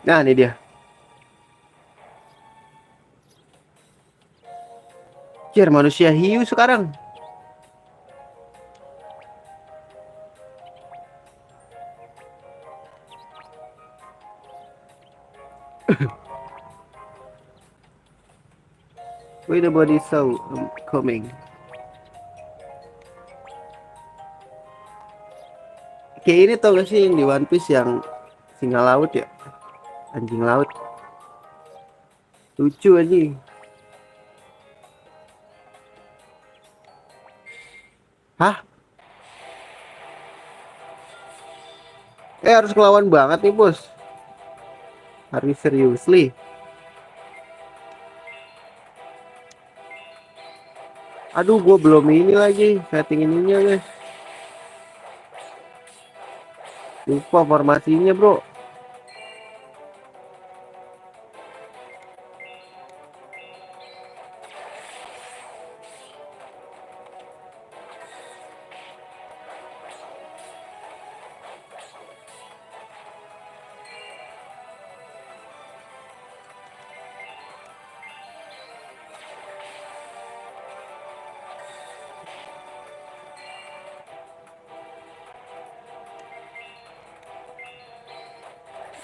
Nah, ini dia. Cer, manusia hiu sekarang. Wait, the body saw coming. Kayak ini tau gak sih yang di One Piece yang singa laut ya? Anjing laut. Lucu anjing. Hah? Harus ngelawan banget nih, bos. Harus seriously. Aduh, gue belum ini lagi setting ininya, guys. Lupa formasinya, bro.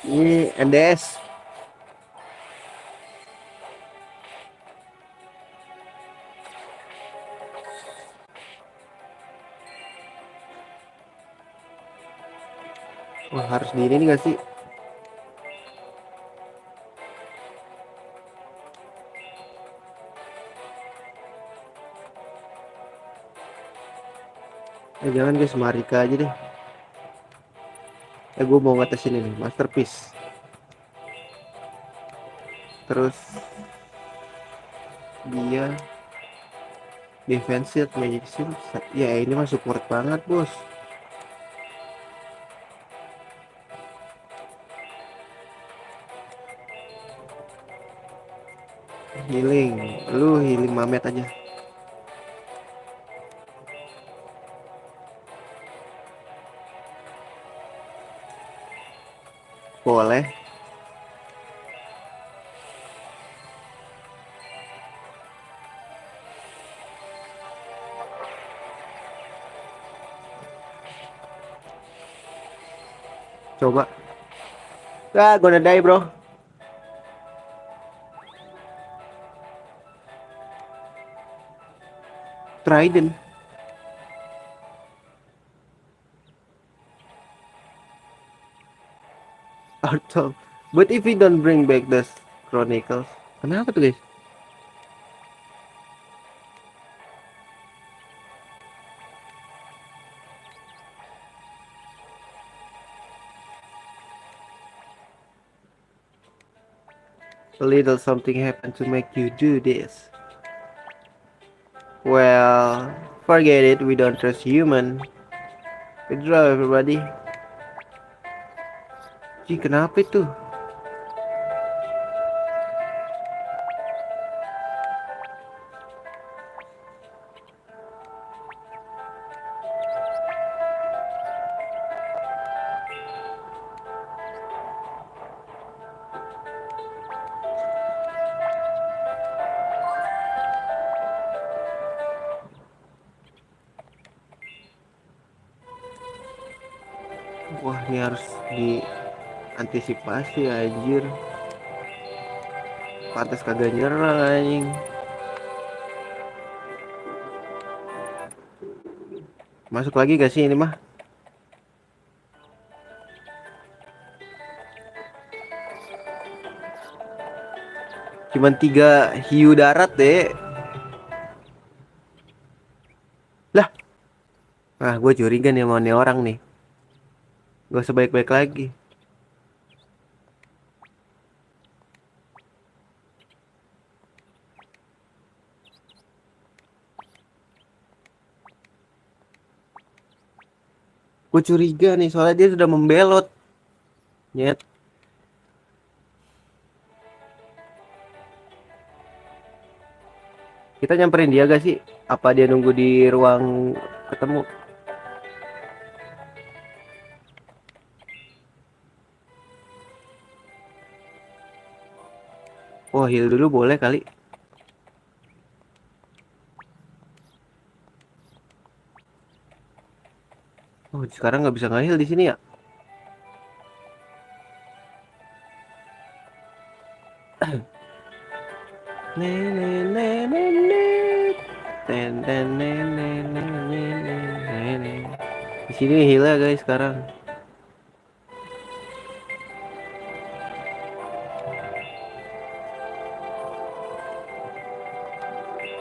Ini NDS. Wah, harus di ini gak sih? Jangan guys, Marika aja deh. Gue mau ngetesin ini masterpiece. Terus dia defensive magic shield. Ya ini mah support banget, bos. Healing. Lu healing Mamet aja. Boleh. Coba. Gonna die, bro. Trident. Auto. But if we don't bring back the Chronicles, kenapa tuh guys? A little something happened to make you do this. Well, forget it. We don't trust human. Withdraw everybody. Ji, kenapa itu? Wah, ini harus diantisipasi anjir. Pantes kagak nyerang anjing. Masuk lagi gak sih ini mah? Cuman 3 hiu darat deh. Lah. Ah, gue curiga nih sama nih orang nih. Gak sebaik-baik lagi. Gue curiga nih soalnya dia sudah membelot. Nyet. Kita nyamperin dia gak sih? Apa dia nunggu di ruang ketemu? Oh, heal dulu boleh kali. Oh, sekarang nggak bisa nge-heal di sini ya? Di sini heal ya guys sekarang.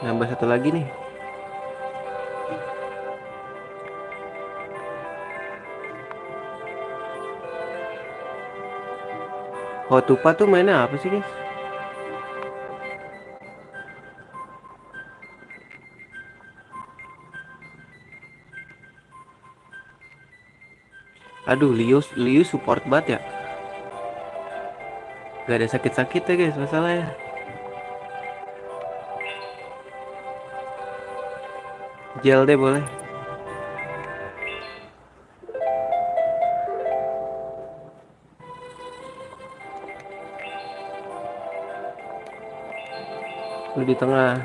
Nambah satu lagi nih. Hotupa tuh mainnya apa sih guys? Aduh, Liu support banget ya. Gak ada sakit-sakit ya guys masalahnya. Gel deh boleh. Lu di tengah.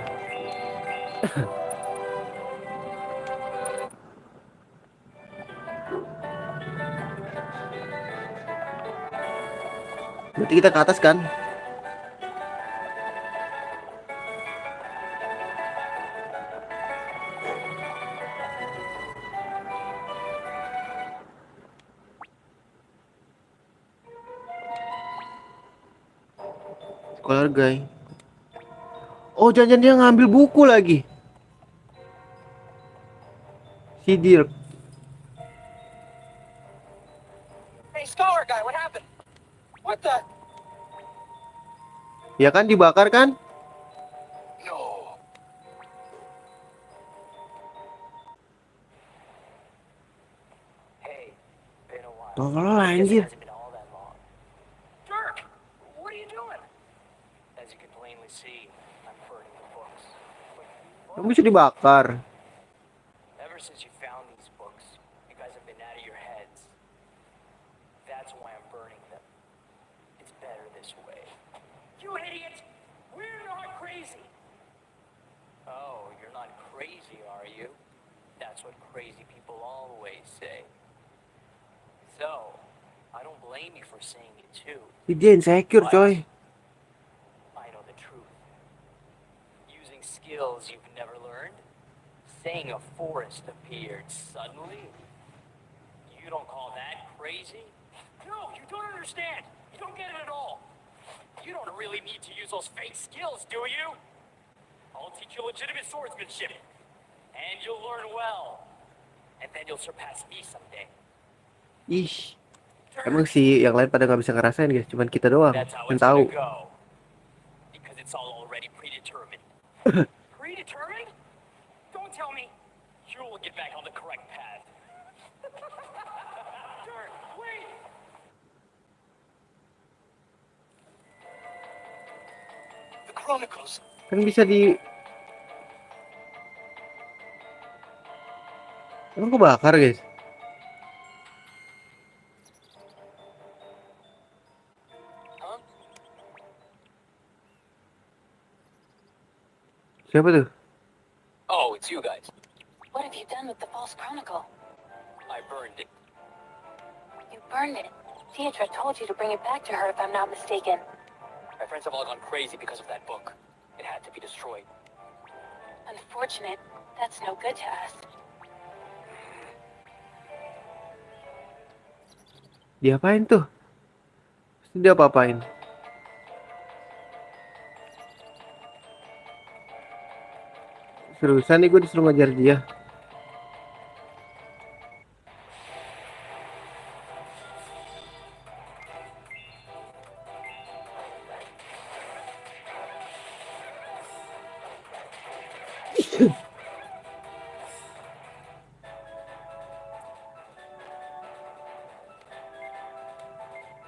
Berarti kita ke atas kan? Sekolah guys. Oh, jangan dia ngambil buku lagi. Si Dirk. Hey, scholar guy, what happened? What the? Ya kan dibakar kan? No. Hey, been a while. Tolol I guess it anjir. hasn't been all that long. Dirk, what are you doing? As you can plainly see, I'm burning the books. Kamu bisa dibakar. Ever since you found these books, you guys have been out of your heads. That's why I'm burning them. It's better this way. You idiot! We're not crazy! Oh, you're not crazy, are you? That's what crazy people always say. So, I don't blame you for saying it too. Dia insecure coy. I know the truth. Using skills you've never learned? Saying a forest appeared suddenly? You don't call that crazy? No, you don't understand. You don't get it at all. You don't really need to use those fake skills, do you? I'll teach you legitimate swordsmanship. And you'll learn well. And then you'll surpass me someday. Ih, emang sih yang lain pada nggak bisa ngerasain guys, cuman kita doang That's how yang it's gonna tahu. go. Because it's all already predetermined. Predetermined? Don't tell me you will get back on the correct path. Dirk, wait! The Chronicles. Kan bisa di. Emang kebakar guys? Huh? Siapa tuh? Oh, it's you guys. What have you done with the false chronicle? I burned it. You burned it. Theodra told you to bring it back to her, if I'm not mistaken. My friends have all gone crazy because of that book. It had to be destroyed. Unfortunate. That's no good to us. Dia apain tuh? Pasti dia apa-apain. Seriusan nih gue disuruh ngajar dia.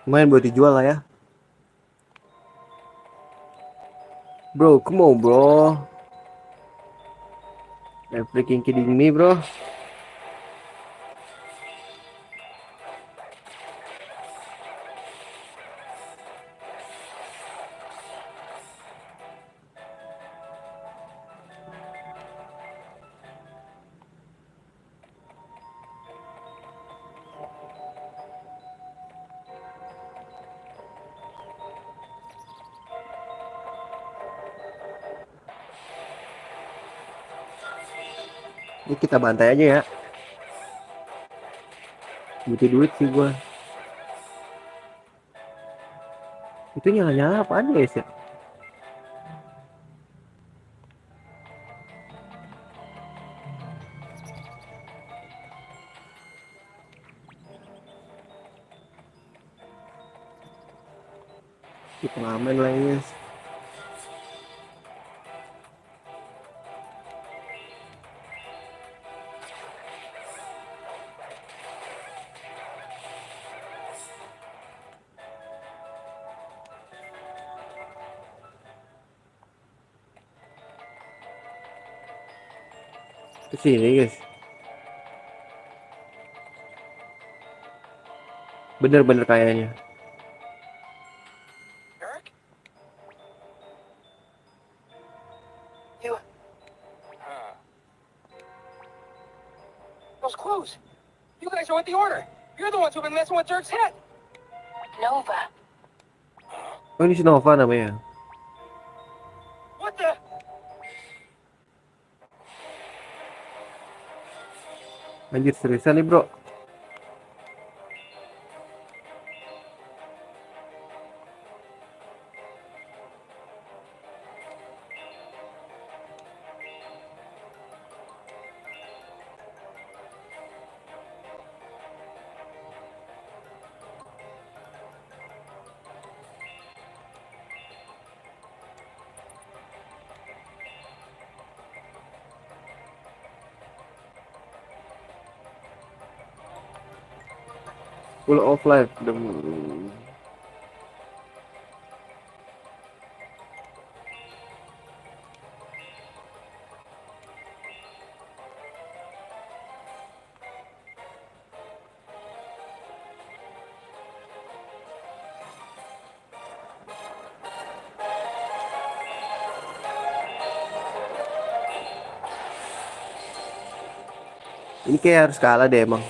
Lumayan buat dijual lah ya. Bro, come on bro. You're freaking kidding me bro. Ini kita bantai aja ya. Butuh duit sih gua. Itu nyala-nyala apaan guys ya? Itu pengamen lah guys. Ke sini guys. Bener-bener kayaknya. Eric? You... Those clues. You guys are with the Order. You're the ones who've been messing with Dirk's head. Nova. Oh ini si Nova namanya. What the... Anjir seriusan nih bro. Full of life. Ini kayak harus kalah deh emang.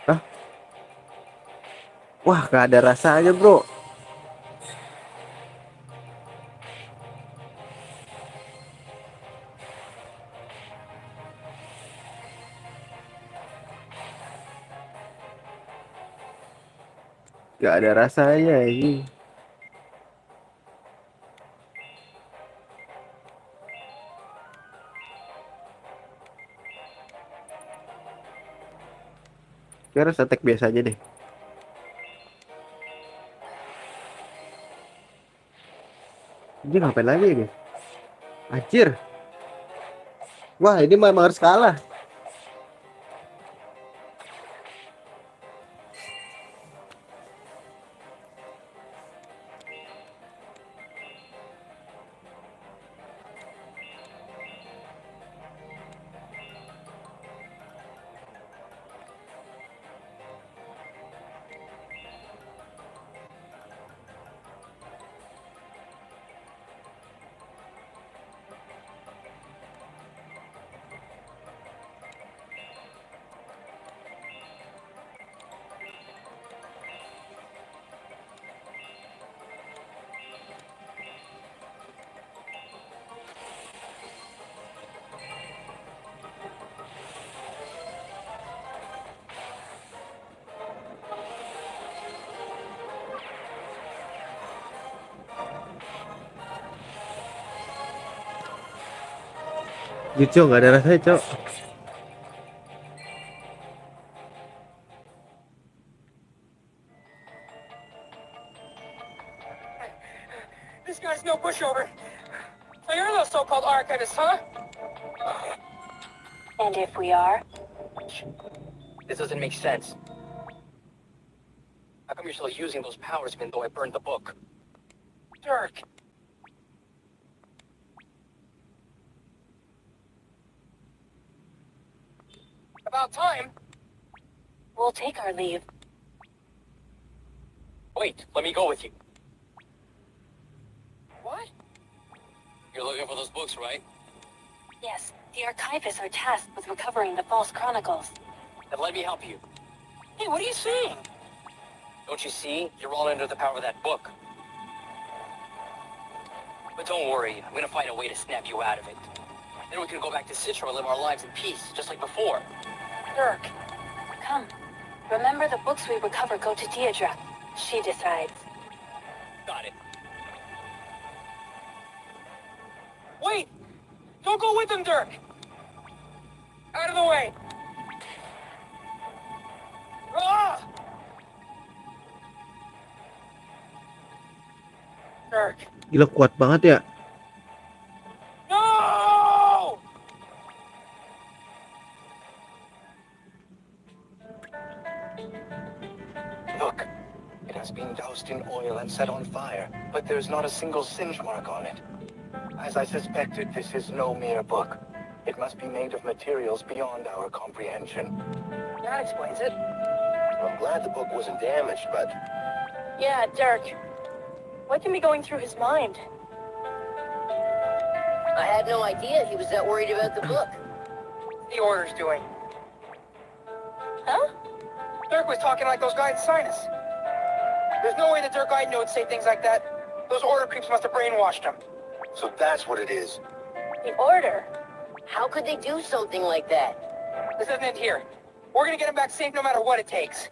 Hah? Wah, gak ada rasanya bro. Gak ada rasanya ini. Kita harus attack biasa aja deh. Ini ngapain lagi guys? Anjir. Wah ini memang harus kalah. Gitu nggak ada rasanya cok. This guy's no pushover. So you're the so-called archivist, huh? And if we are? This doesn't make sense. How come you're still using those powers even though I burned the book? Dirk! About time. We'll take our leave. Wait, let me go with you. What? You're looking for those books, right? Yes, the archivists are tasked with recovering the false chronicles. Then let me help you. Hey, what are you saying? Don't you see? You're all under the power of that book. But don't worry, I'm gonna find a way to snap you out of it. Then we can go back to Citro and live our lives in peace, just like before. Dirk, come. Remember the books we recover go to Deirdre. She decides. Got it. Wait! Don't go with them, Dirk! Out of the way! Ah! Dirk. Gila kuat banget ya. No! Look, it has been doused in oil and set on fire, but there's not a single singe mark on it. As I suspected, this is no mere book. It must be made of materials beyond our comprehension. That explains it. I'm glad the book wasn't damaged, but Yeah, Dirk. What can be going through his mind? I had no idea he was that worried about the book. The Order's doing. Huh? Dirk was talking like those guys in Sinus. There's no way the Dirk I knew would say things like that. Those Order creeps must have brainwashed him. so that's what it is. The Order. How could they do something like that? This isn't it here. We're gonna get him back safe no matter what it takes.